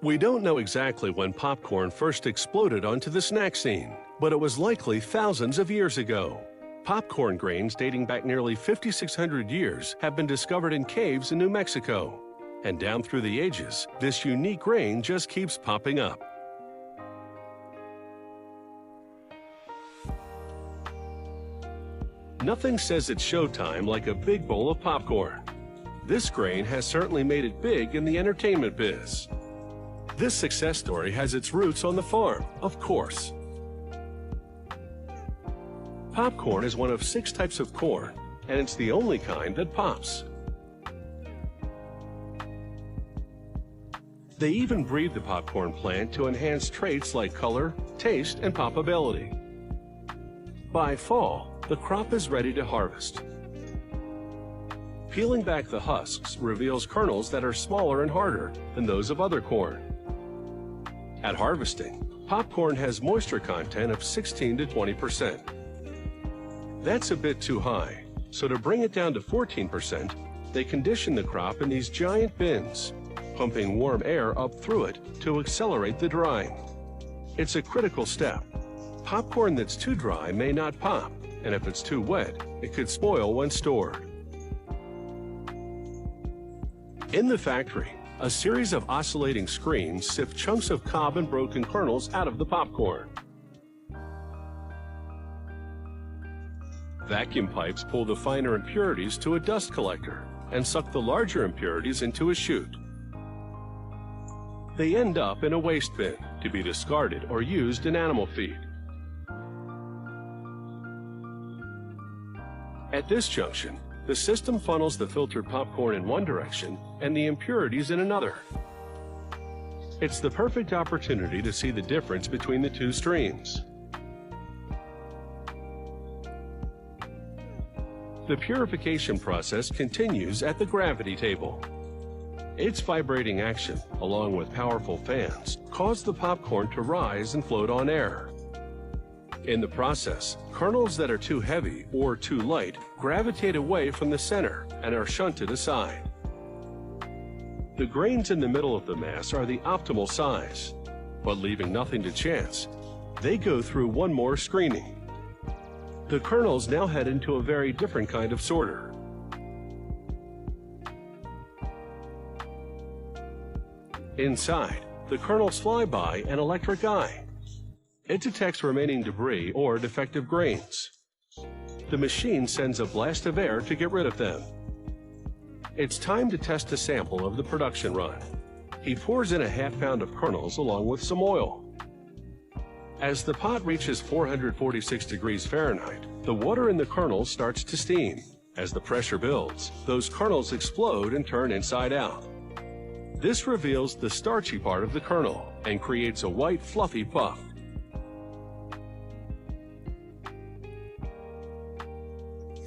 We don't know exactly when popcorn first exploded onto the snack scene, but it was likely thousands of years ago. Popcorn grains dating back nearly 5,600 years have been discovered in caves in New Mexico. And down through the ages, this unique grain just keeps popping up. Nothing says it's showtime like a big bowl of popcorn. This grain has certainly made it big in the entertainment biz. This success story has its roots on the farm, of course. Popcorn is one of 6 types of corn, and it's the only kind that pops. They even breed the popcorn plant to enhance traits like color, taste, and poppability. By fall, the crop is ready to harvest. Peeling back the husks reveals kernels that are smaller and harder than those of other corn. At harvesting, popcorn has moisture content of 16 to 20%. That's a bit too high, so to bring it down to 14%, they condition the crop in these giant bins, pumping warm air up through it to accelerate the drying. It's a critical step. Popcorn that's too dry may not pop, and if it's too wet, it could spoil when stored. In the factory, a series of oscillating screens sift chunks of cob and broken kernels out of the popcorn. Vacuum pipes pull the finer impurities to a dust collector and suck the larger impurities into a chute. They end up in a waste bin to be discarded or used in animal feed. At this junction, the system funnels the filtered popcorn in one direction and the impurities in another. It's the perfect opportunity to see the difference between the two streams. The purification process continues at the gravity table. Its vibrating action, along with powerful fans, cause the popcorn to rise and float on air. In the process, kernels that are too heavy or too light gravitate away from the center and are shunted aside. The grains in the middle of the mass are the optimal size, but leaving nothing to chance, they go through one more screening. The kernels now head into a very different kind of sorter. Inside, the kernels fly by an electric eye. It detects remaining debris or defective grains. The machine sends a blast of air to get rid of them. It's time to test a sample of the production run. He pours in a half pound of kernels along with some oil. As the pot reaches 446 degrees Fahrenheit, the water in the kernels starts to steam. As the pressure builds, those kernels explode and turn inside out. This reveals the starchy part of the kernel and creates a white fluffy puff.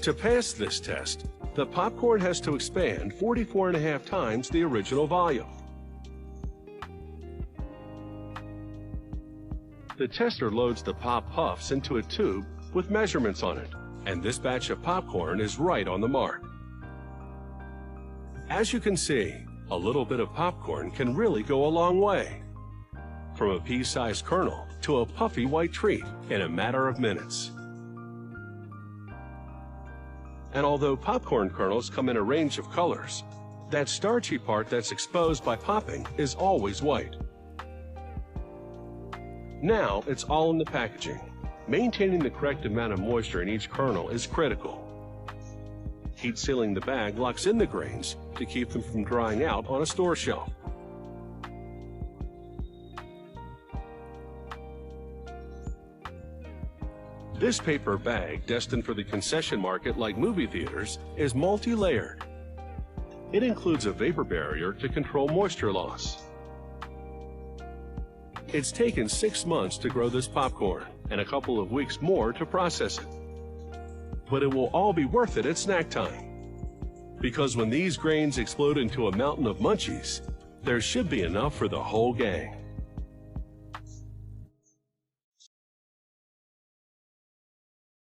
To pass this test, the popcorn has to expand 44.5 times the original volume. The tester loads the pop puffs into a tube with measurements on it, and this batch of popcorn is right on the mark. As you can see, a little bit of popcorn can really go a long way. From a pea-sized kernel to a puffy white treat in a matter of minutes. And although popcorn kernels come in a range of colors, that starchy part that's exposed by popping is always white. Now it's all in the packaging. Maintaining the correct amount of moisture in each kernel is critical. Heat sealing the bag locks in the grains to keep them from drying out on a store shelf. This paper bag, destined for the concession market like movie theaters, is multi-layered. It includes a vapor barrier to control moisture loss. It's taken 6 months to grow this popcorn and a couple of weeks more to process it. But it will all be worth it at snack time. Because when these grains explode into a mountain of munchies, there should be enough for the whole gang.